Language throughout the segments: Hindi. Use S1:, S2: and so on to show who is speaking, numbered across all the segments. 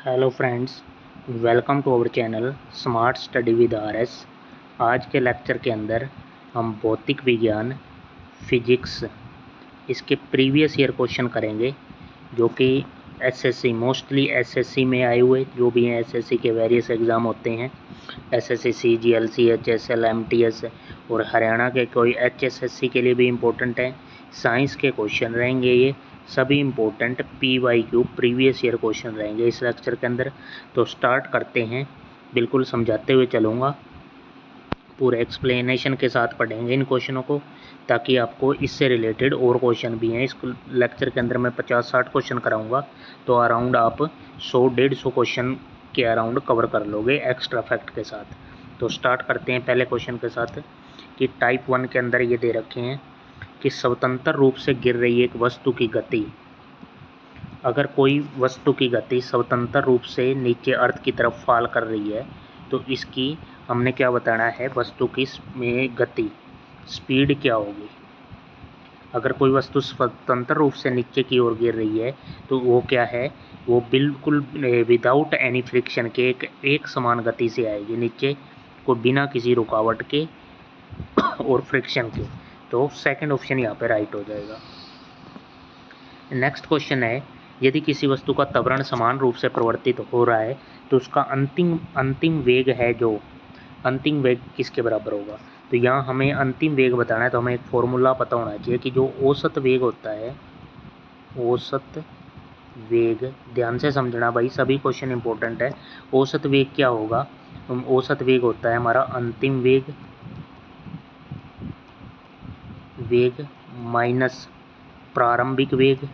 S1: Hello friends, welcome to our channel smart study with RS. आज के लेक्चर के अंदर हम भौतिक विज्ञान फिजिक्स इसके प्रीवियस ईयर क्वेश्चन करेंगे, जो कि एसएससी मोस्टली एसएससी में आए हुए जो भी हैं। एसएससी के वेरियस एग्ज़ाम होते हैं, एसएससी सीजीएल, सीएचएसएल, एमटीएस और हरियाणा के कोई एचएसएससी के लिए भी इम्पोर्टेंट हैं। साइंस के क्वेश्चन रहेंगे, ये सभी important PYQ previous year question रहेंगे इस लेक्चर के अंदर। तो स्टार्ट करते हैं, बिल्कुल समझाते हुए चलूँगा, पूरे एक्सप्लेनेशन के साथ पढ़ेंगे इन क्वेश्चनों को, ताकि आपको इससे रिलेटेड और क्वेश्चन भी हैं। इस लेक्चर के अंदर मैं 50-60 क्वेश्चन कराऊंगा, तो अराउंड आप 100-150 क्वेश्चन के अराउंड कवर कर लोगे एक्स्ट्रा फैक्ट के साथ। तो स्टार्ट करते हैं पहले क्वेश्चन के साथ कि टाइप 1 के अंदर ये दे रखे हैं कि स्वतंत्र रूप से गिर रही एक वस्तु की गति। अगर कोई वस्तु की गति स्वतंत्र रूप से नीचे अर्थ की तरफ फॉल कर रही है, तो इसकी हमने क्या बताना है, वस्तु की में गति स्पीड क्या होगी। अगर कोई वस्तु स्वतंत्र रूप से नीचे की ओर गिर रही है, तो वो क्या है, वो बिल्कुल विदाउट एनी फ्रिक्शन के एक समान गति से आएगी नीचे को, बिना किसी रुकावट के और फ्रिक्शन के। तो सेकंड ऑप्शन यहाँ पे राइट हो जाएगा। नेक्स्ट क्वेश्चन है, यदि किसी वस्तु का त्वरण समान रूप से परिवर्तित हो रहा है, तो उसका अंतिम वेग है, जो अंतिम वेग किसके बराबर होगा। तो यहाँ हमें अंतिम वेग बताना है, तो हमें एक फॉर्मूला पता होना चाहिए कि जो औसत वेग होता है, औसत वेग, ध्यान से समझना भाई, सभी क्वेश्चन इंपॉर्टेंट है। औसत वेग क्या होगा, औसत वेग होता है हमारा अंतिम वेग माइनस प्रारंभिक वेग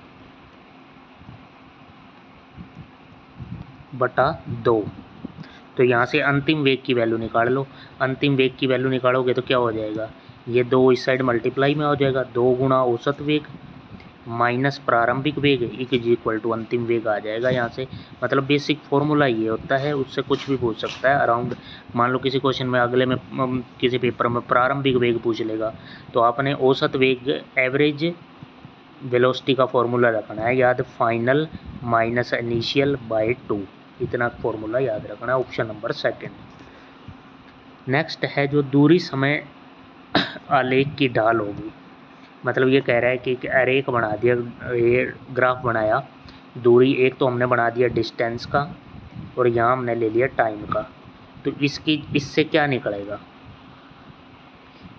S1: बटा 2। तो यहाँ से अंतिम वेग की वैल्यू निकाल लो। अंतिम वेग की वैल्यू निकालोगे तो क्या हो जाएगा, ये 2 इस साइड मल्टीप्लाई में हो जाएगा, 2 गुणा औसत वेग माइनस प्रारंभिक वेग इज इक्वल टू अंतिम वेग आ जाएगा यहाँ से। मतलब बेसिक फॉर्मूला ये होता है, उससे कुछ भी पूछ सकता है अराउंड। मान लो किसी क्वेश्चन में अगले में किसी पेपर में प्रारंभिक वेग पूछ लेगा, तो आपने औसत वेग एवरेज वेलोसिटी का फॉर्मूला रखना है याद, फाइनल माइनस इनिशियल बाय 2, इतना फॉर्मूला याद रखना है। Option number second. नेक्स्ट है जो दूरी समय आलेख की ढाल होगी। मतलब ये कह रहा है कि अरेख बना दिया, ये ग्राफ बनाया, दूरी एक तो हमने बना दिया डिस्टेंस का, और यहाँ हमने ले लिया टाइम का। तो इससे क्या निकलेगा,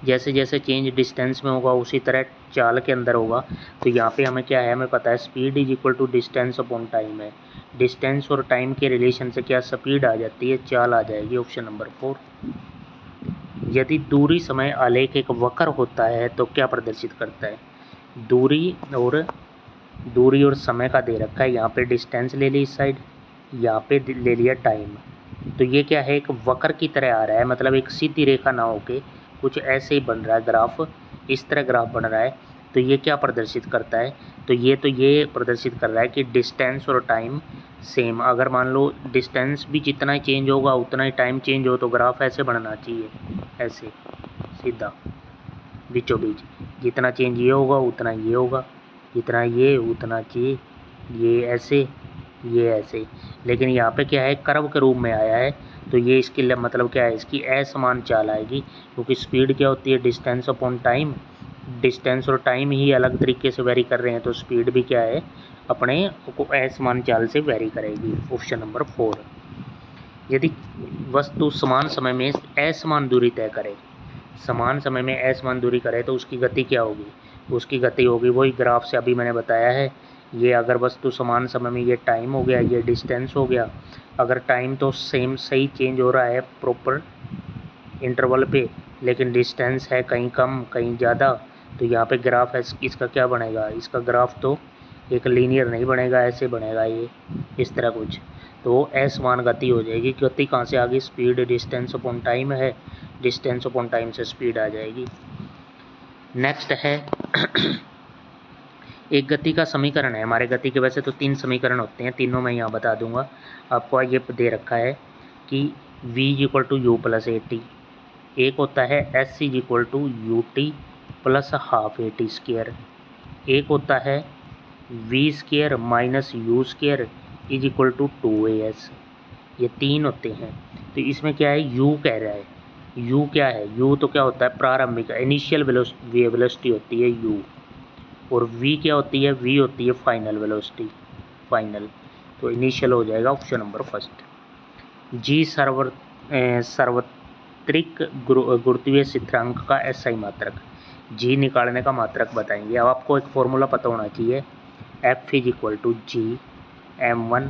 S1: जैसे जैसे चेंज डिस्टेंस में होगा उसी तरह चाल के अंदर होगा। तो यहाँ पे हमें क्या है, हमें पता है speed is equal to distance upon time है। डिस्टेंस और टाइम के रिलेशन से क्या स्पीड आ जाती है, चाल आ जाएगी। Option number 4। यदि दूरी समय आलेख एक वक्र होता है तो क्या प्रदर्शित करता है। दूरी और समय का दे रखा है, यहाँ पे डिस्टेंस ले ली इस साइड, यहाँ पे ले लिया टाइम। तो ये क्या है, एक वक्र की तरह आ रहा है, मतलब एक सीधी रेखा ना होके कुछ ऐसे ही बन रहा है ग्राफ, इस तरह ग्राफ बन रहा है। तो ये क्या प्रदर्शित करता है, तो ये प्रदर्शित कर रहा है कि डिस्टेंस और टाइम सेम। अगर मान लो डिस्टेंस भी जितना ही चेंज होगा उतना ही टाइम चेंज हो, तो ग्राफ ऐसे बनना चाहिए, ऐसे सीधा बीचों बीच। जितना चेंज ये होगा उतना ये होगा, जितना ये उतना ये ऐसे, ये ऐसे। लेकिन यहाँ पे क्या है, कर्व के रूप में आया है, तो ये इसकी मतलब क्या है, इसकी असमान चाल आएगी, क्योंकि स्पीड क्या होती है, डिस्टेंस अपॉन टाइम। डिस्टेंस और टाइम ही अलग तरीके से वेरी कर रहे हैं, तो स्पीड भी क्या है, अपने को असमान चाल से वेरी करेगी। Option number 4। यदि वस्तु समान समय में असमान दूरी तय करे, समान समय में असमान दूरी करे, तो उसकी गति क्या होगी, उसकी गति होगी वही ग्राफ से अभी मैंने बताया है। ये अगर वस्तु समान समय में, ये टाइम हो गया, ये डिस्टेंस हो गया। अगर टाइम तो सेम सही चेंज हो रहा है प्रॉपर इंटरवल पे, लेकिन डिस्टेंस है कहीं कम कहीं ज़्यादा, तो यहाँ पे ग्राफ है इसका क्या बनेगा, इसका ग्राफ तो एक लीनियर नहीं बनेगा, ऐसे बनेगा ये इस तरह कुछ। तो असमान गति हो जाएगी। गति कहाँ से आ गई, स्पीड डिस्टेंस अपॉन टाइम है, डिस्टेंस अपॉन टाइम से स्पीड आ जाएगी। नेक्स्ट है एक गति का समीकरण है। हमारे गति के वैसे तो 3 समीकरण होते हैं, तीनों मैं यहाँ बता दूंगा आपको। ये दे रखा है कि v equal to u plus a t, एक होता है s equal to u t plus half a t square, एक होता है v square minus u square is equal to 2as, ये 3 होते हैं। तो इसमें क्या है, u कह रहा है, u क्या है, u तो क्या होता है प्रारंभिक इनिशियल वेलोसिटी होती है u, और v क्या होती है, v होती है फाइनल वेलोसिटी, फाइनल। तो इनिशियल हो जाएगा ऑप्शन नंबर फर्स्ट। g सार्वत्रिक गुरुत्वीय स्थिरांक का SI मात्रक, g निकालने का मात्रक बताएंगे। अब आपको एक फॉर्मूला पता होना चाहिए, F is equal to g m1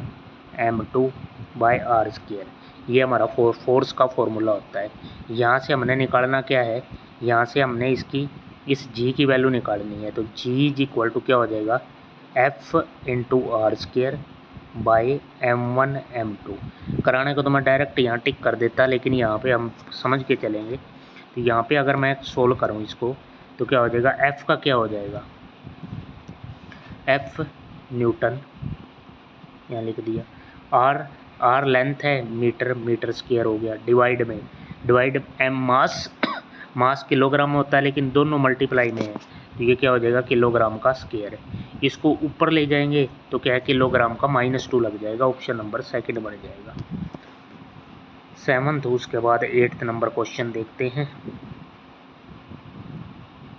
S1: m2 by r square, ये हमारा फोर्स का फॉर्मूला होता है। यहाँ से हमने निकालना क्या है, यहाँ से हमने इसकी इस g की वैल्यू निकालनी है। तो g इज इक्वल टू क्या हो जाएगा, F into r square by m1 m2। कराने को तो मैं डायरेक्ट यहाँ टिक कर देता, लेकिन यहाँ पे हम समझ के चलेंगे। तो यहाँ पे अगर मैं सोल्व करूँ इसको तो क्या हो जाएगा, F का क्या हो जाएगा, F न्यूटन, यहाँ लिख दिया, R लेंथ है, मीटर स्क्वायर हो गया, डिवाइड M मास किलोग्राम होता है, लेकिन दोनों मल्टीप्लाई में है, तो ये क्या हो जाएगा किलोग्राम का स्क्वायर है। इसको ऊपर ले जाएंगे तो क्या है किलोग्राम का -2 लग जाएगा, ऑप्शन नंबर सेकंड बन जाएगा। 7th, उसके बाद 8th नंबर क्वेश्चन देखते हैं।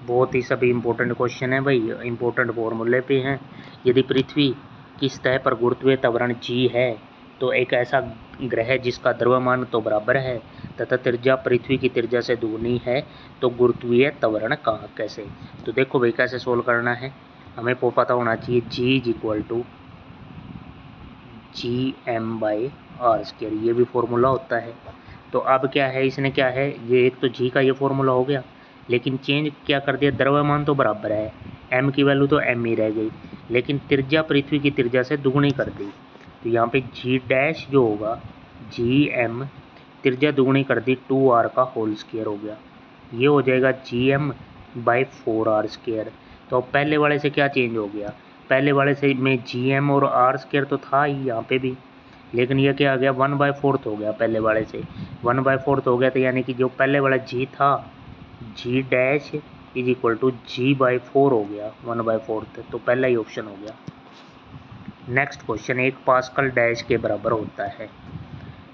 S1: बहुत ही सभी इंपॉर्टेंट क्वेश्चन है भाई, इंपॉर्टेंट फॉर्मूले पे हैं। यदि पृथ्वी की सतह पर गुरुत्वीय त्वरण g है तो एक ऐसा ग्रह जिसका द्रव्यमान तो बराबर है तथा त्रिज्या पृथ्वी की त्रिज्या से दुगनी है, तो गुरुत्वीय त्वरण कहाँ कैसे। तो देखो भाई कैसे सोल्व करना है, हमें वो पता होना चाहिए g is equal to gm/r², ये भी फॉर्मूला होता है। तो अब क्या है, इसने क्या है, ये एक तो g का ये फॉर्मूला हो गया, लेकिन चेंज क्या कर दिया, द्रव्यमान तो बराबर है, m की वैल्यू तो m ही रह गई, लेकिन त्रिज्या पृथ्वी की त्रिज्या से दुगनी कर दी। तो यहाँ पे g डैश जो होगा gm, त्रिज्या दुगनी कर दी 2r का होल स्क्वायर हो गया, ये हो जाएगा gm/4r²। तो अब पहले वाले से क्या चेंज हो गया, पहले वाले से में gm और r² तो था ही यहाँ पे भी, लेकिन ये क्या आ गया 1/4 हो गया, पहले वाले से 1/4 हो गया। तो यानी कि जो पहले वाला g था, g dash is equal to g/4 हो गया 1/4, तो पहला ही ऑप्शन हो गया। नेक्स्ट क्वेश्चन, 1 पास्कल डैश के बराबर होता है।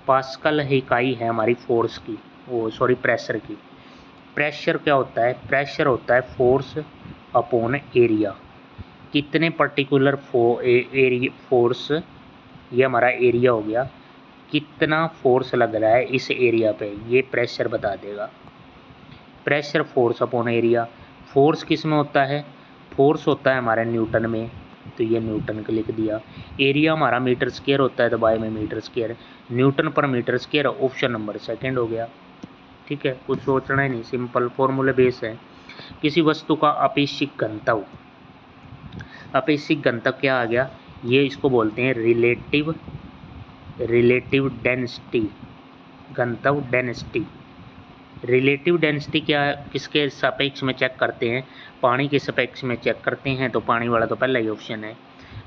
S1: पास्कल इकाई है हमारी फोर्स की, प्रेशर की। प्रेशर क्या होता है, प्रेशर होता है फोर्स अपॉन एरिया। कितने पर्टिकुलर फोर्स, ये हमारा एरिया हो गया, कितना फोर्स लग रहा है इस एरिया पे, ये प्रेशर बता देगा। Pressure force upon area, force किस में होता है, फोर्स होता है हमारे न्यूटन में, तो ये न्यूटन का लिख दिया। एरिया हमारा मीटर स्क्वायर होता है, तो बाय में मीटर स्क्वायर, न्यूटन पर metre square, option number second हो गया। ठीक है, कुछ सोचना ही नहीं, सिंपल फॉर्मूले बेस है। किसी वस्तु का अपेक्षित घनत्व, अपेक्षित घनत्व क्या आ गया, ये इसको बोलते हैं रिलेटिव डेंसिटी, घनत्व डेंसिटी। रिलेटिव डेंसिटी क्या, किसके सापेक्ष में चेक करते हैं, पानी के सापेक्ष में चेक करते हैं, तो पानी वाला तो पहला ही ऑप्शन है।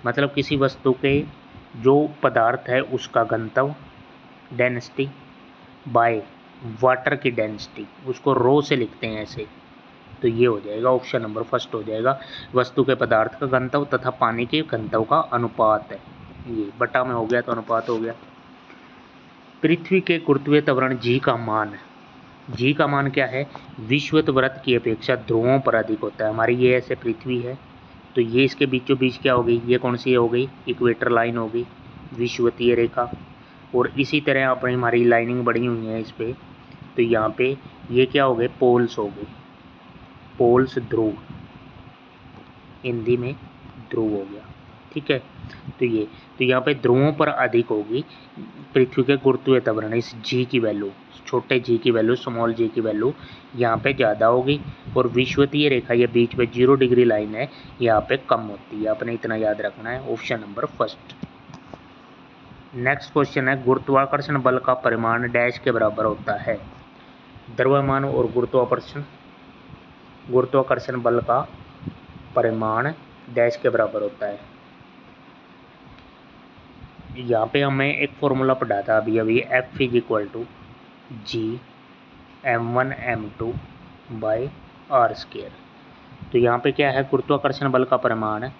S1: मतलब किसी वस्तु के जो पदार्थ है उसका घनत्व डेंसिटी बाय वाटर की डेंसिटी, उसको रो से लिखते हैं ऐसे, तो ये हो जाएगा ऑप्शन नंबर फर्स्ट हो जाएगा। वस्तु के पदार्थ का घनत्व तथा पानी के घनत्व का अनुपात है, ये बटा में हो गया तो अनुपात हो गया। पृथ्वी के गुरुत्वीय त्वरण g का मान, g का मान क्या है, विषुवत वृत्त की अपेक्षा ध्रुवों पर अधिक होता है। हमारी ये ऐसे पृथ्वी है, तो ये इसके बीचों बीच क्या हो गई, ये कौन सी हो गई, इक्वेटर लाइन हो गई, विषुवतीय रेखा। और इसी तरह अपनी हमारी लाइनिंग बढ़ी हुई है इस पर, तो यहाँ पे ये क्या हो गए, पोल्स हो गए, पोल्स ध्रुव, हिंदी में ध्रुव हो गया। ठीक है, तो यहाँ पे ध्रुवों पर अधिक होगी पृथ्वी के गुरुत्वीय त्वरण, इस g की वैल्यू, छोटे g की वैल्यू, स्मॉल g की वैल्यू यहाँ पे ज़्यादा होगी, और विषुवतीय रेखा ये बीच में 0 डिग्री लाइन है, यहाँ पे कम होती है, आपने इतना याद रखना है, option number first. Next question है, गुरुत्वाकर्षण बल का परिमाण डैश के बराबर होता है। द्रव्यमान और गुरुत्वाकर्षण बल का परिमाण डैश के बराबर होता है। यहाँ पे हमें एक फॉर्मूला पढ़ा था अभी, F is equal to gm1m2/r²। तो यहाँ पे क्या है, गुरुत्वाकर्षण बल का परिमाण,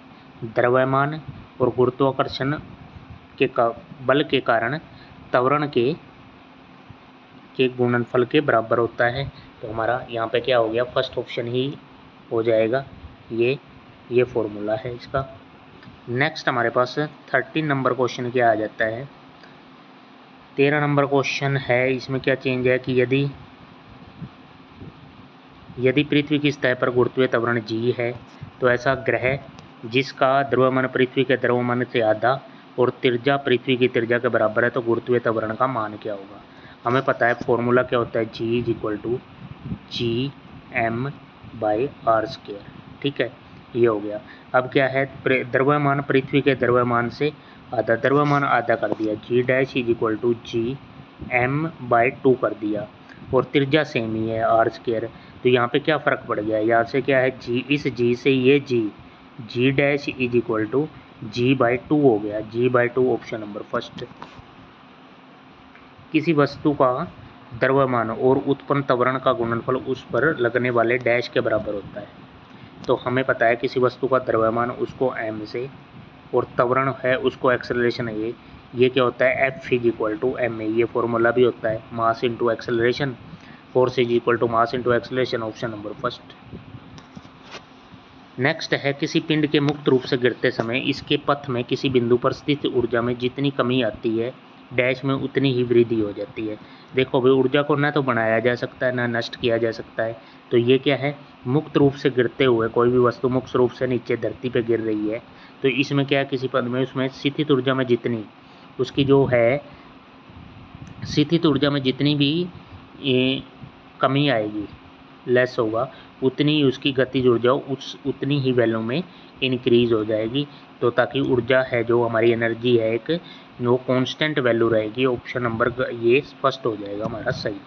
S1: द्रव्यमान और गुरुत्वाकर्षण बल के कारण त्वरण के गुणनफल के बराबर होता है। तो हमारा यहाँ पे क्या हो गया, फर्स्ट ऑप्शन ही हो जाएगा, ये फॉर्मूला है इसका। नेक्स्ट हमारे पास 13 नंबर क्वेश्चन क्या आ जाता है। 13 नंबर क्वेश्चन है, इसमें क्या चेंज है कि यदि पृथ्वी की सतह पर गुरुत्वीय त्वरण g है तो ऐसा ग्रह जिसका द्रव्यमान पृथ्वी के द्रव्यमान से आधा और त्रिज्या पृथ्वी की त्रिज्या के बराबर है तो गुरुत्वीय त्वरण का मान क्या होगा। हमें पता है फॉर्मूला क्या होता है, G=Gm/r²। ठीक है, ये हो गया। अब क्या है, द्रव्यमान पृथ्वी के द्रव्यमान से आधा, द्रव्यमान आधा कर दिया, G'=Gm/2 कर दिया, और त्रिज्या सेम ही है r²। तो यहाँ पे क्या फ़र्क पड़ गया, यहाँ से क्या है g, इस g से ये G'=G/2 हो गया, G/2 ऑप्शन नंबर फर्स्ट। किसी वस्तु का द्रव्यमान और उत्पन्न त्वरण का गुणनफल उस पर लगने वाले डैश के बराबर होता है। तो हमें पता है किसी वस्तु का द्रव्यमान उसको m से और त्वरण है उसको एक्सेलरेशन है, ये क्या होता है F=ma। ये फॉर्मूला भी होता है mass into acceleration, force = mass into acceleration, option number first. Next है, किसी पिंड के मुक्त रूप से गिरते समय इसके पथ में किसी बिंदु पर स्थित ऊर्जा में जितनी कमी आती है डैश में उतनी ही वृद्धि हो जाती है। देखो भाई, ऊर्जा को ना तो बढ़ाया जा सकता है ना नष्ट किया जा सकता है। तो ये क्या है, मुक्त रूप से गिरते हुए कोई भी वस्तु मुक्त रूप से नीचे धरती पे गिर रही है, तो इसमें क्या है, किसी पद में उसमें स्थितिज ऊर्जा में जितनी उसकी जो है स्थितिज ऊर्जा में जितनी भी कमी आएगी, लेस होगा, उतनी ही उसकी गतिज ऊर्जा उतनी ही वैल्यू में इंक्रीज़ हो जाएगी। तो ताकि ऊर्जा है जो हमारी एनर्जी है एक, वो कांस्टेंट वैल्यू रहेगी। ऑप्शन नंबर ये फर्स्ट हो जाएगा हमारा सही।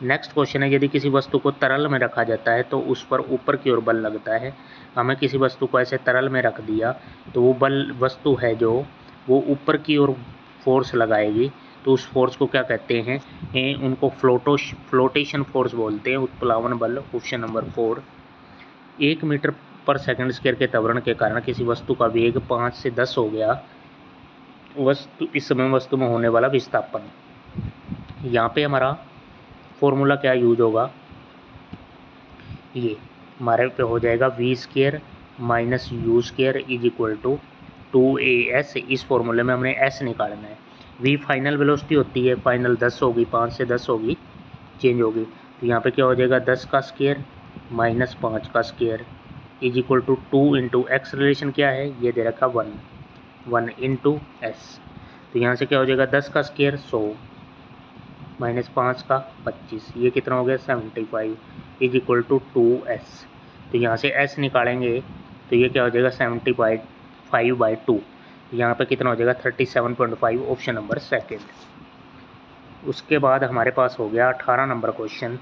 S1: नेक्स्ट क्वेश्चन है, यदि किसी वस्तु को तरल में रखा जाता है तो उस पर ऊपर की ओर बल लगता है। हमें किसी वस्तु को ऐसे तरल में रख दिया तो वो वस्तु है जो वो ऊपर की ओर फोर्स लगाएगी, तो उस फोर्स को क्या कहते हैं, उनको फ्लोटेशन फोर्स बोलते हैं, उत्प्लावन बल, ऑप्शन नंबर 4। 1 मीटर पर सेकंड स्क्वायर के त्वरण के कारण किसी वस्तु का वेग 5 से 10 हो गया, इस समय वस्तु में होने वाला विस्थापन। यहाँ पे हमारा फॉर्मूला क्या यूज होगा, ये हमारे पे हो जाएगा v² - u² = 2as। इस फॉर्मूले में हमने s निकालना है। v फाइनल वेलोसिटी होती है, फाइनल 10 होगी, 5 से 10 होगी, चेंज होगी। तो यहाँ पे क्या हो जाएगा, 10 का स्क्वायर माइनस 5 का स्क्वायर = 2 इंटू एक्सलेशन क्या है, ये दे रखा 1 इंटू s। तो यहाँ से क्या हो जाएगा, 10 का स्क्वायर 100 माइनस 5 का 25, ये कितना हो गया 75 = 2s। तो यहाँ से s निकालेंगे तो ये क्या हो जाएगा 75/2। यहाँ पे कितना हो जाएगा 37.5, ऑप्शन नंबर सेकंड। उसके बाद हमारे पास हो गया 18 नंबर क्वेश्चन।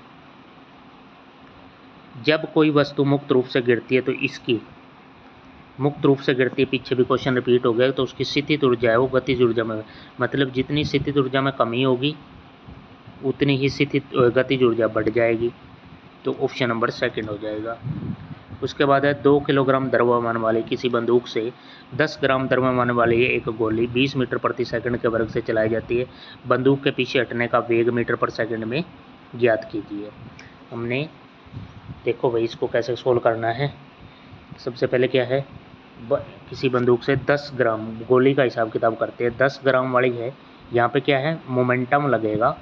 S1: जब कोई वस्तु मुक्त रूप से गिरती है तो इसकी मुक्त रूप से गिरती है, पीछे भी क्वेश्चन रिपीट हो गया, तो उसकी स्थितिज ऊर्जा है वो गतिज ऊर्जा में, मतलब जितनी स्थितिज ऊर्जा में कमी होगी उतनी ही गतिज ऊर्जा बढ़ जाएगी। तो ऑप्शन नंबर सेकंड हो जाएगा। उसके बाद है 2 किलोग्राम द्रव्यमान वाली किसी बंदूक से 10 ग्राम द्रव्यमान वाली एक गोली 20 मीटर प्रति सेकंड के वर्ग से चलाई जाती है। बंदूक के पीछे हटने का वेग मीटर पर सेकंड में ज्ञात कीजिए। हमने देखो भाई इसको कैसे सोल्व करना है। सबसे पहले क्या है, किसी बंदूक से 10 ग्राम गोली का हिसाब किताब करते हैं, 10 ग्राम वाली है। यहाँ पे क्या है, मोमेंटम लगेगा,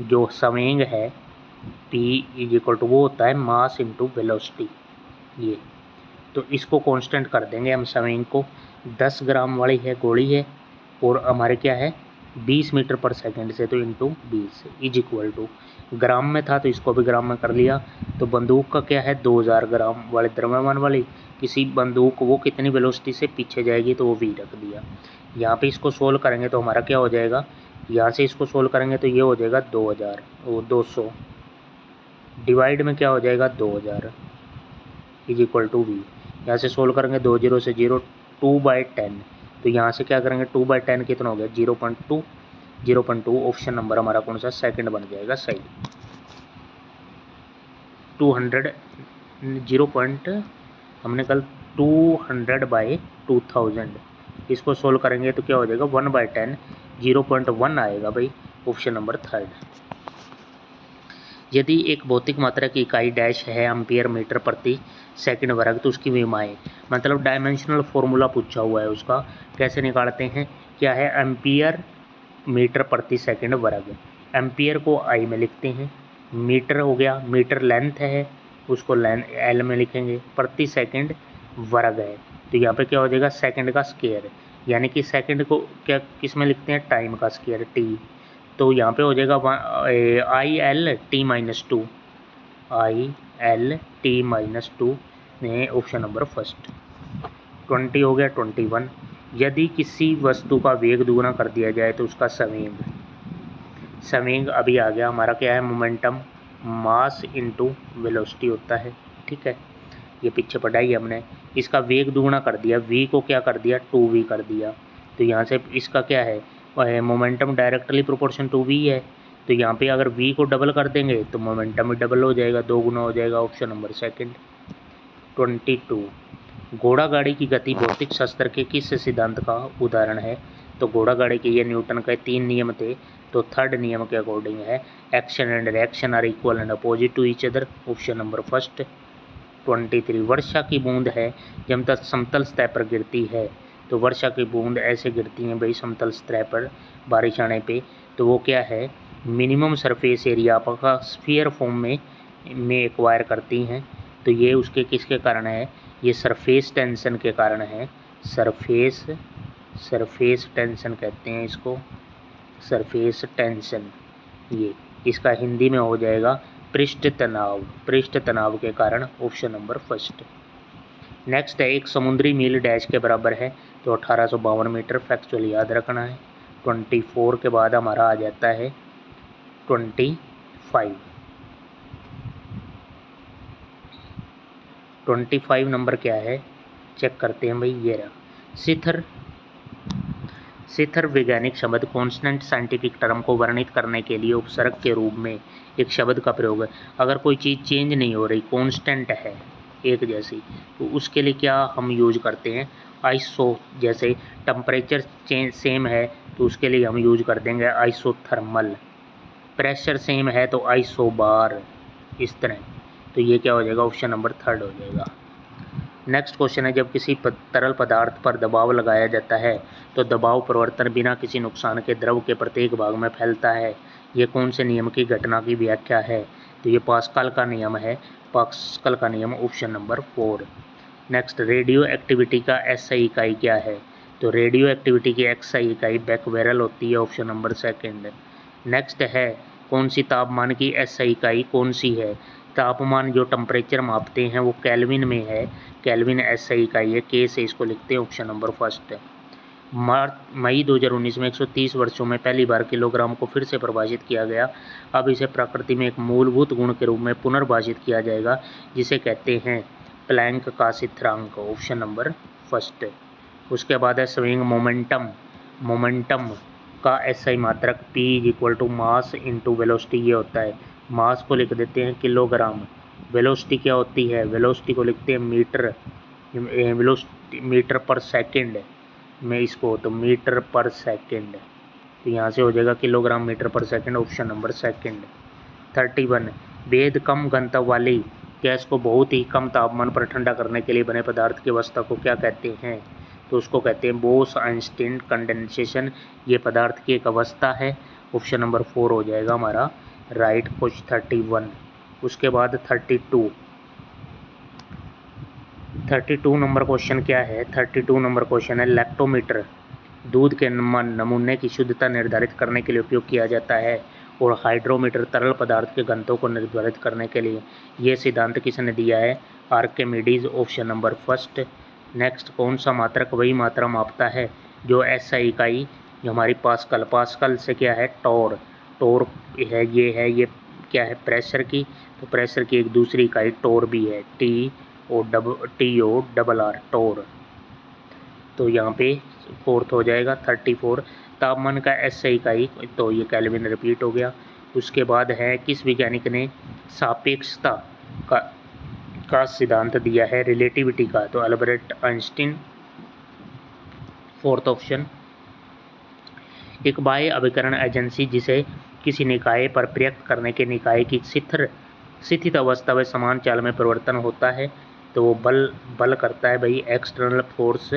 S1: जो संवेग है P वो होता है मास इंटू वेलोसिटी, ये तो इसको कांस्टेंट कर देंगे हम संवेग को। 10 ग्राम वाली है गोली है और हमारे क्या है 20 मीटर पर सेकंड से, तो इंटू 20 ग्राम में था तो इसको भी ग्राम में कर लिया। तो बंदूक का क्या है 2000 ग्राम वाले द्रव्यमान वाली किसी बंदूक वो कितनी वेलोसिटी से पीछे जाएगी तो वो v रख दिया। यहाँ पे इसको सोल्व करेंगे तो हमारा क्या हो जाएगा, यहाँ से इसको सोल्व करेंगे तो ये हो जाएगा 2000 और 200 डिवाइड में क्या हो जाएगा 2000 = v। यहाँ से सोल्व करेंगे 2 0 से 0, 2/10। तो यहाँ से क्या करेंगे 2/10 कितना हो गया 0.2 ऑप्शन नंबर हमारा कौन सा सेकंड बन जाएगा सही। 200 हमने कल 200/2000 इसको सोल्व करेंगे तो क्या हो जाएगा 1/10 0.1 आएगा भाई, ऑप्शन नंबर थर्ड। यदि एक भौतिक मात्रा की इकाई डैश है एम्पियर मीटर प्रति सेकंड वर्ग तो उसकी विमाएँ, मतलब डायमेंशनल फॉर्मूला पूछा हुआ है उसका, कैसे निकालते हैं, क्या है एम्पियर मीटर प्रति सेकंड वर्ग। एम्पियर को आई में लिखते हैं, मीटर हो गया, मीटर लेंथ है उसको एल में लिखेंगे, प्रति सेकंड वर्ग है तो यहाँ पे क्या हो जाएगा सेकंड का स्क्वायर, यानी कि सेकंड को क्या किस में लिखते हैं टाइम का स्क्वायर टी, तो यहाँ पे हो जाएगा I L T minus two, I L T minus two में ऑप्शन नंबर फर्स्ट। 20 हो गया 21, यदि किसी वस्तु का वेग दुगुना कर दिया जाए तो उसका संवेग, संवेग अभी आ गया हमारा क्या है मोमेंटम, मास इनटू वेलोसिटी होता है, ठीक है, ये पीछे पढ़ाई है हमने। इसका वेग दुगुना कर दिया, v को क्या कर दिया 2v कर दिया, तो यहाँ से इसका क्या है momentum directly proportion to v है, तो यहाँ पे अगर v को डबल कर देंगे तो मोमेंटम भी डबल हो जाएगा, दो गुना हो जाएगा, ऑप्शन नंबर सेकंड। 22, घोड़ा गाड़ी की गति भौतिक शास्त्र के किस सिद्धांत का उदाहरण है, तो घोड़ा गाड़ी के ये न्यूटन के 3 नियम थे, तो थर्ड नियम के अकॉर्डिंग है action and reaction are equal and opposite to each other, option number first. 23, वर्षा की बूंद है जब तक समतल सतह पर गिरती है, तो वर्षा की बूंद ऐसे गिरती हैं भाई समतल सतह पर बारिश आने पे, तो वो क्या है मिनिमम सरफेस एरिया का स्फीयर फॉर्म में एक्वायर करती हैं, तो ये उसके किसके कारण है, ये सरफेस टेंशन के कारण है, सरफेस टेंशन कहते हैं इसको, सरफेस टेंशन, ये इसका हिंदी में हो जाएगा पृष्ठ तनाव के कारण, ऑप्शन नंबर फर्स्ट। नेक्स्ट है एक समुद्री मील डैश के बराबर है, तो 1852 मीटर, फैक्चुअल याद रखना है। 24 के बाद हमारा आ जाता है 25, 25 नंबर क्या है चेक करते हैं भाई, ये रहा सिथर वैज्ञानिक शब्द कॉन्स्टेंट साइंटिफिक टर्म को वर्णित करने के लिए उपसर्ग के रूप में एक शब्द का प्रयोग है। अगर कोई चीज़ चेंज नहीं हो रही कॉन्स्टेंट है एक जैसी, तो उसके लिए क्या हम यूज करते हैं आइसो, जैसे टेम्परेचर चेंज सेम है तो उसके लिए हम यूज कर देंगे आइसोथर्मल, प्रेशर सेम है तो आइसोबार, इस तरह, तो ये क्या हो जाएगा ऑप्शन नंबर थर्ड हो जाएगा। नेक्स्ट क्वेश्चन है जब किसी तरल पदार्थ पर दबाव लगाया जाता है तो दबाव परिवर्तन बिना किसी नुकसान के द्रव के प्रत्येक भाग में फैलता है, ये कौन से नियम की घटना की व्याख्या है, तो ये पास्कल का नियम है, पास्कल का नियम, option number 4। Next radio activity का एसआई इकाई क्या है, तो रेडियो एक्टिविटी की एक्सआई इकाई बैकबैरल होती है, ऑप्शन नंबर सेकंड। नेक्स्ट है कौन सी तापमान की एसआई इकाई कौन सी है, तापमान जो टेम्परेचर मापते हैं वो केल्विन में है, केल्विन एसआई इकाई है, के से इसको लिखते हैं, ऑप्शन नंबर फर्स्ट। मई 2019 में 130 वर्षों में पहली बार किलोग्राम को फिर से परिभाषित किया गया, अब इसे प्रकृति में एक मूलभूत गुण के रूप में पुनर्भाषित किया जाएगा जिसे कहते हैं प्लैंक का स्थिरांक, ऑप्शन नंबर फर्स्ट। उसके बाद है स्विंग मोमेंटम का एसआई मात्रक P = मास इंटू वेलोसिटी, ये होता है, मास को लिख देते हैं किलोग्राम, वेलोसिटी क्या होती है, वेलोसिटी को लिखते हैं मीटर, मीटर पर सेकंड में इसको, तो मीटर पर सेकंड, तो यहाँ से हो जाएगा किलोग्राम मीटर पर सेकंड, ऑप्शन नंबर सेकंड। 31, बेहद कम घनत्व वाली गैस को बहुत ही कम तापमान पर ठंडा करने के लिए बने पदार्थ की अवस्था को क्या कहते हैं, तो उसको कहते हैं बोस-आइंस्टीन कंडेंसेशन, ये पदार्थ की एक अवस्था है, ऑप्शन नंबर 4 हो जाएगा हमारा राइट क्वेश्चन 31। उसके बाद 32 नंबर क्वेश्चन क्या है, 32 नंबर क्वेश्चन है लैक्टोमीटर दूध के नमूने की शुद्धता निर्धारित करने के लिए उपयोग किया जाता है, और हाइड्रोमीटर तरल पदार्थ के घनत्व को निर्धारित करने के लिए, ये सिद्धांत किसने दिया है, Archimedes, option number first. Next कौन सा मात्रक वही मात्रा मापता है जो एसआई इकाई जो हमारी पास्कल से क्या है टोर है, ये क्या है प्रेशर की, तो प्रेशर की एक दूसरी इकाई टोर भी है, TOR टोर, तो यहाँ पे फोर्थ हो जाएगा 34। तापमान का एसआई इकाई, तो ये केल्विन रिपीट हो गया। उसके बाद है किस वैज्ञानिक ने सापेक्षता का सिद्धांत दिया है रिलेटिविटी का, तो अल्बर्ट आइंस्टीन। फोर्थ ऑप्शन, एक बाह्य अभिकरण एजेंसी जिसे किसी निकाय पर प्रयुक्त करने के निकाय की शिथिल अवस्था में समान चाल में परिवर्तन होता है तो वो बल करता है भाई। एक्सटर्नल फोर्स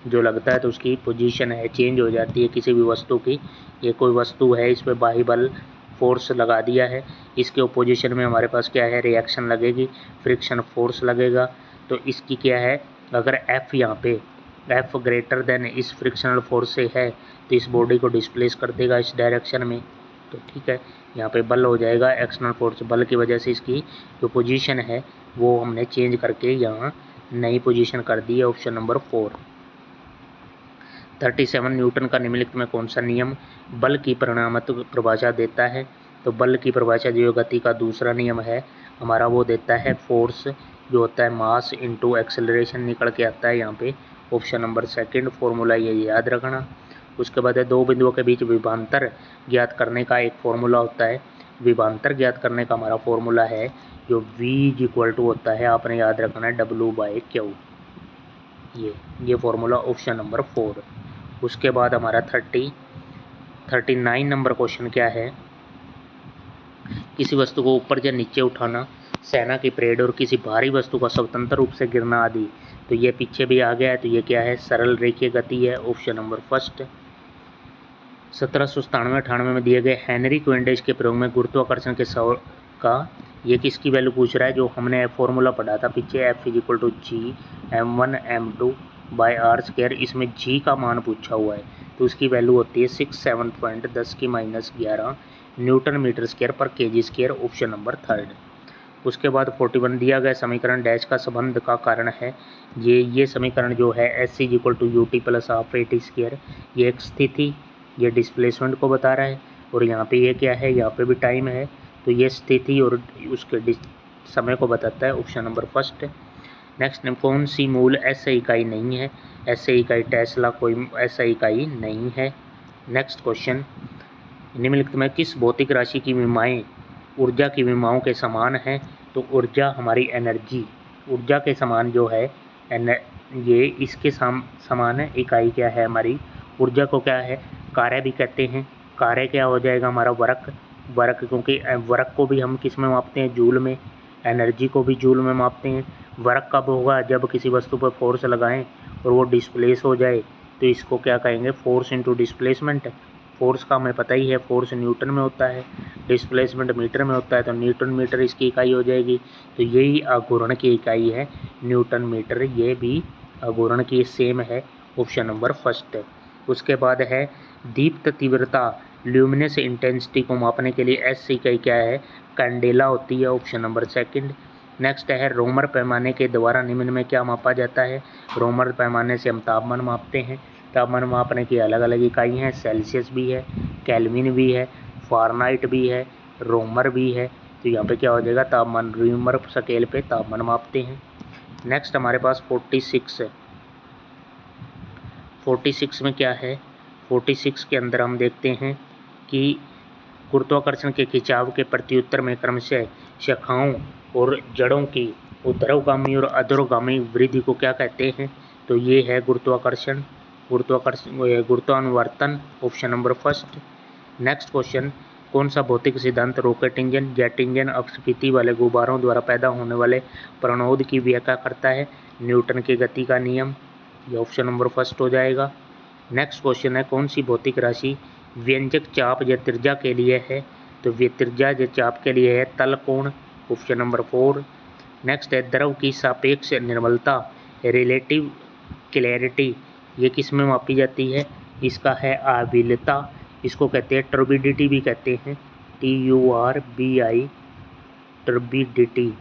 S1: जो लगता है तो उसकी पोजीशन है चेंज हो जाती है किसी भी वस्तु की। ये कोई वस्तु है, इस पर बाह्य बल फोर्स लगा दिया है, इसके ओपोजिशन में हमारे पास क्या है, रिएक्शन लगेगी, फ्रिक्शन फोर्स लगेगा। तो इसकी क्या है, अगर F यहाँ पे F ग्रेटर देन इस फ्रिक्शनल फोर्स से है तो इस बॉडी को डिस्प्लेस कर देगा इस डायरेक्शन में। तो ठीक है, यहाँ पे बल हो जाएगा एक्सटर्नल फोर्स, बल की वजह से इसकी जो पोजीशन है वो हमने चेंज करके यहाँ नई पोजीशन कर दी है, ऑप्शन नंबर 4। 37 न्यूटन का निम्नलिखित में कौन सा नियम बल की परिणामात्मक परिभाषा देता है। तो बल की परिभाषा जो गति का दूसरा नियम है हमारा वो देता है फोर्स जो होता है मास इनटू एक्सेलरेशन निकल के आता है यहाँ पे, ऑप्शन नंबर 2 फॉर्मूला ये याद रखना। उसके बाद है दो बिंदुओं के बीच विभवांतर ज्ञात करने का एक फॉर्मूला होता है। विभवांतर ज्ञात करने का हमारा फॉर्मूला है जो V होता है, आपने याद रखना है W/Q, ये फॉर्मूला ऑप्शन नंबर 4। उसके बाद हमारा 39 नंबर क्वेश्चन क्या है, किसी वस्तु को ऊपर या नीचे उठाना, सेना की परेड और किसी भारी वस्तु का स्वतंत्र रूप से गिरना आदि। तो ये पीछे भी आ गया है, तो ये क्या है, सरल रेखीय गति है, ऑप्शन नंबर 1। 1797-98 में दिए गए हेनरी क्विंडेज के प्रयोग में गुरुत्वाकर्षण के सौ का ये किसकी वैल्यू पूछ रहा है, जो हमने फॉर्मूला पढ़ा था पीछे, F=G m1m2/r²। इसमें G का मान पूछा हुआ है तो उसकी वैल्यू होती है 67.10⁻11 न्यूटन मीटर स्क्वायर पर kg², ऑप्शन नंबर 3। उसके बाद 41 दिया गया समीकरण डैश का संबंध का कारण है। ये समीकरण जो है SC=UT+12AT², ये एक स्थिति, ये डिस्प्लेसमेंट को बता रहा है, और यहाँ पे ये क्या है, यहाँ पे भी टाइम है, तो ये स्थिति और उसके समय को बताता है, ऑप्शन नंबर 1। नेक्स्ट, कौन सी मूल SI इकाई नहीं है, SI इकाई टेस्ला कोई SI इकाई नहीं है। नेक्स्ट क्वेश्चन, निम्नलिखित में किस भौतिक राशि की विमाएँ ऊर्जा की विमाओं के समान है। तो ऊर्जा हमारी एनर्जी, ऊर्जा के समान जो है ये इसके समान है, इकाई क्या है हमारी ऊर्जा को क्या है, कार्य भी कहते हैं। कार्य क्या हो जाएगा हमारा वर्क, क्योंकि वर्क को भी हम किस में मापते हैं, जूल में, एनर्जी को भी जूल में मापते हैं। वर्क कब होगा, जब किसी वस्तु पर फोर्स लगाएं और वो डिस्प्लेस हो जाए, तो इसको क्या कहेंगे, फोर्स इनटू डिस्प्लेसमेंट। फोर्स का हमें पता ही है, फोर्स न्यूटन में होता है, डिस्प्लेसमेंट मीटर में होता है, तो न्यूटन मीटर इसकी इकाई हो जाएगी। तो यही आघूर्ण की इकाई है न्यूटन मीटर, ये भी आघूर्ण की सेम है, ऑप्शन नंबर 1। उसके बाद है दीप्त तीव्रता, ल्यूमिनस इंटेंसिटी को मापने के लिए एस इकाई क्या है, कैंडेला होती है, ऑप्शन नंबर 2। नेक्स्ट है रोमर पैमाने के द्वारा निम्न में क्या मापा जाता है। रोमर पैमाने से हम तापमान मापते हैं, तापमान मापने की अलग अलग इकाई हैं, सेल्सियस भी है, केल्विन भी है, फ़ारेनहाइट भी है, रोमर भी है। तो यहाँ पे क्या हो जाएगा, तापमान रोमर स्केल पे तापमान मापते हैं। नेक्स्ट हमारे पास 46 है। 46 में क्या है, 46 के अंदर हम देखते हैं कि गुरुत्वाकर्षण के खिंचाव के प्रत्युत्तर में क्रमशः शाखाओं और जड़ों की ऊर्ध्वगामी और अधोगामी वृद्धि को क्या कहते हैं। तो ये है गुरुत्वानुवर्तन, ऑप्शन नंबर 1। नेक्स्ट क्वेश्चन, कौन सा भौतिक सिद्धांत रॉकेट इंजन, जेट इंजन, अपस्फीति वाले गुब्बारों द्वारा पैदा होने वाले प्रणोद की व्याख्या करता है। न्यूटन की गति का नियम, ये ऑप्शन नंबर 1 हो जाएगा। नेक्स्ट क्वेश्चन है, कौन सी भौतिक राशि व्यंजक चाप या त्रिज्या के लिए है। तो त्रिज्या या चाप के लिए है तल कोण, ऑप्शन नंबर 4। नेक्स्ट है द्रव की सापेक्ष निर्मलता, रिलेटिव क्लैरिटी, ये किस में मापी जाती है, इसका है आविलता, इसको कहते हैं टर्बिडिटी भी कहते हैं, TURBI टर्बिडिटी,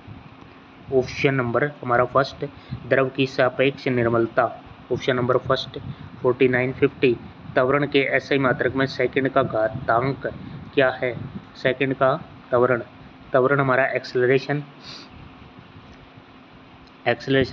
S1: ऑप्शन नंबर हमारा 1 द्रव की सापेक्ष निर्मलता, ऑप्शन नंबर 1। 49-50 त्वरण के SI मात्रक में सेकंड का घातांक क्या है। सेकंड का त्वरण हमारा एक्सेलरेशन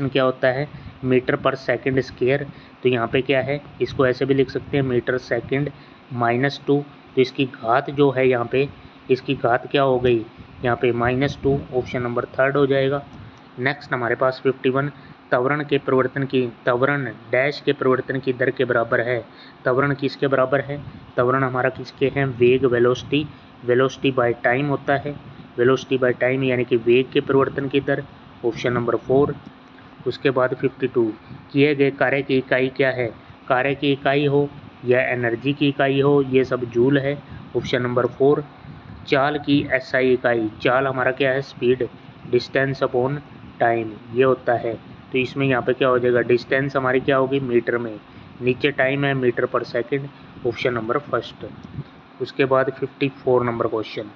S1: क्या होता है, मीटर पर सेकंड स्क्वायर। तो यहाँ पे क्या है, इसको ऐसे भी लिख सकते हैं, मीटर सेकंड -2। तो इसकी घात जो है यहाँ पे, इसकी घात क्या हो गई यहाँ पे -2, ऑप्शन नंबर 3 हो जाएगा। नेक्स्ट हमारे पास 51 त्वरण डैश के परिवर्तन की दर के बराबर है। त्वरण किसके बराबर है? त्वरण हमारा किसके हैं? वेग, वेलोसिटी बाय टाइम होता है। वेलोसिटी बाय टाइम यानी कि वेग के परिवर्तन की दर, ऑप्शन नंबर 4। उसके बाद 52, किए गए कार्य की इकाई क्या है? कार्य की इकाई हो या एनर्जी की इकाई हो, ये सब जूल है, ऑप्शन नंबर 4। चाल की एसआई इकाई, चाल हमारा क्या है? स्पीड, डिस्टेंस अपॉन टाइम, ये होता है। तो इसमें यहाँ पे क्या हो जाएगा? डिस्टेंस हमारी क्या होगी? मीटर में, नीचे टाइम है मीटर पर सेकंड, ऑप्शन नंबर फर्स्ट। उसके बाद 54 नंबर क्वेश्चन,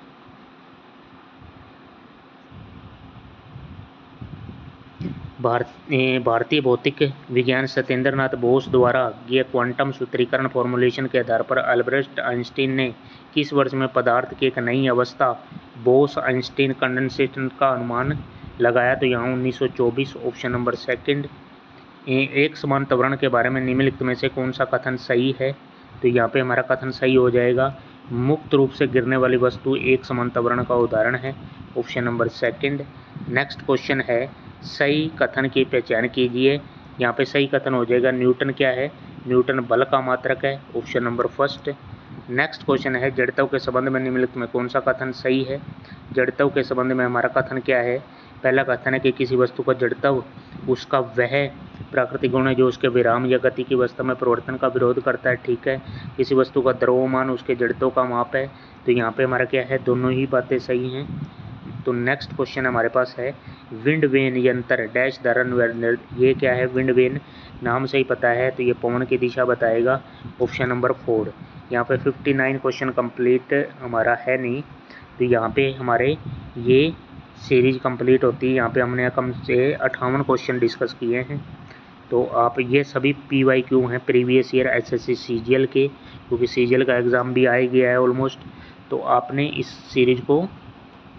S1: भारतीय भौतिक विज्ञान सत्येंद्र नाथ बोस द्वारा यह क्वांटम सूत्रीकरण फॉर्मूलेशन के आधार पर अल्बर्ट आइंस्टीन ने किस वर्ष में पदार्थ की एक नई अवस्था बोस आइंस्टीन कंडेंसेशन का अनुमान लगाया? तो यहाँ 1924, ऑप्शन नंबर सेकंड। एक समान त्वरण के बारे में निम्नलिखित में से कौन सा कथन सही है? तो यहाँ पे हमारा कथन सही हो जाएगा, मुक्त रूप से गिरने वाली वस्तु एक समान त्वरण का उदाहरण है, option number second. Next question है, सही कथन की पहचान कीजिए। यहाँ पे सही कथन हो जाएगा, न्यूटन क्या है? न्यूटन बल का मात्रक है, option number first. Next question है, जड़त्व के संबंध में निम्नलिखित में कौन सा कथन सही है? जड़त्व के संबंध में हमारा कथन क्या है? पहला कथन है कि किसी वस्तु का जड़त्व उसका वह प्राकृतिक गुण है जो उसके विराम या गति की अवस्था में परिवर्तन का विरोध करता है, ठीक है। किसी वस्तु का द्रव्यमान उसके जड़त्व का माप है, तो यहाँ पे हमारा क्या है? दोनों ही बातें सही हैं। तो नेक्स्ट क्वेश्चन हमारे पास है, विंड वेन यंत्र डैश द्वारा, ये क्या है? विंड वेन नाम से ही पता है, तो ये पवन की दिशा बताएगा, ऑप्शन नंबर 4। यहाँ पे 59 क्वेश्चन कंप्लीट हमारा है नहीं, तो यहाँ पे हमारे ये सीरीज कंप्लीट होती है। यहाँ पे हमने कम से 58 क्वेश्चन डिस्कस किए हैं। तो आप ये सभी PYQ हैं प्रीवियस ईयर SSC CGL के, क्योंकि CGL का एग्ज़ाम भी आ ही गया है ऑलमोस्ट। तो आपने इस सीरीज़ को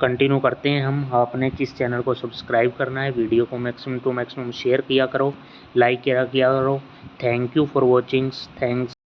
S1: कंटिन्यू करते हैं हम। आपने किस चैनल को सब्सक्राइब करना है, वीडियो को मैक्सिमम टू मैक्सिमम शेयर किया करो, लाइक किया करो। Thank you for watching, thanks.